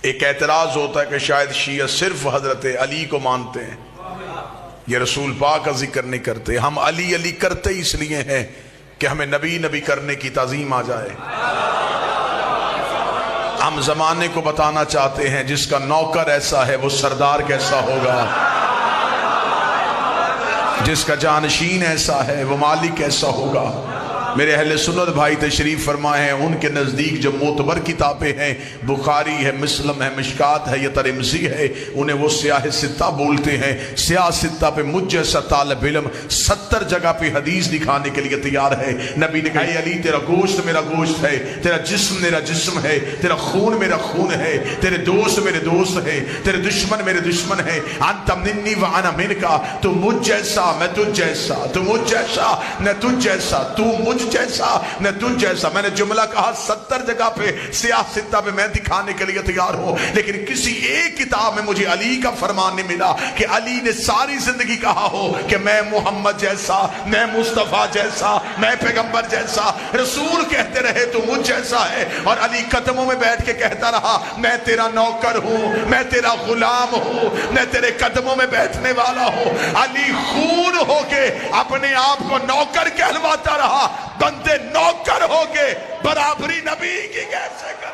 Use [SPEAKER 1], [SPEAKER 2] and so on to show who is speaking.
[SPEAKER 1] ایک اعتراض ہوتا ہے کہ شاید شیعہ صرف حضرت علی کو مانتے ہیں، یہ رسول پاک کا ذکر نہیں کرتے۔ ہم علی علی کرتے اس لیے ہیں کہ ہمیں نبی نبی کرنے کی تعظیم آ جائے۔ ہم زمانے کو بتانا چاہتے ہیں جس کا نوکر ایسا ہے وہ سردار کیسا ہوگا، جس کا جانشین ایسا ہے وہ مالک کیسا ہوگا۔ میرے اہل سنت بھائی تشریف فرمائے ہیں، ان کے نزدیک جو معتبر کتابیں ہیں، بخاری ہے، مسلم ہے، مشکات ہے، یا ترمذی ہے، انہیں وہ سیاہ ستہ بولتے ہیں۔ سیاہ ستہ پہ مجھ جیسا طالب علم 70 جگہ پہ حدیث دکھانے کے لیے تیار ہے۔ نبی نے کہا اے علی تیرا گوشت میرا گوشت ہے، تیرا جسم میرا جسم ہے، تیرا خون میرا خون ہے، تیرے دوست میرے دوست ہے، تیرے دشمن میرے دشمن ہے۔ انت منی وانا منکا، تو مجھ جیسا میں تجھ جیسا، تو مجھ جیسا میں تجھ جیسا، تو مجھ جیسا میں تجھ جیسا۔ میں نے جملہ کہا 70 جگہ پہ سیاہ ستہ پہ میں دکھانے کے لیے تیار ہوں، لیکن کسی ایک کتاب میں مجھے علی کا فرمان نہیں ملا کہ علی نے ساری زندگی کہا ہو کہ میں محمد جیسا، میں مصطفیٰ جیسا، میں پیغمبر جیسا۔ رسول کہتے رہے تو مجھ جیسا ہے، اور علی قدموں میں بیٹھ کے کہتا رہا میں تیرا نوکر ہوں، میں تیرا غلام ہوں، میں تیرے قدموں میں بیٹھنے والا ہوں۔ علی خون ہو کے اپنے آپ کو نوکر کہلواتا رہا، بندے نوکر ہو کے برابری نبی کی کیسے کر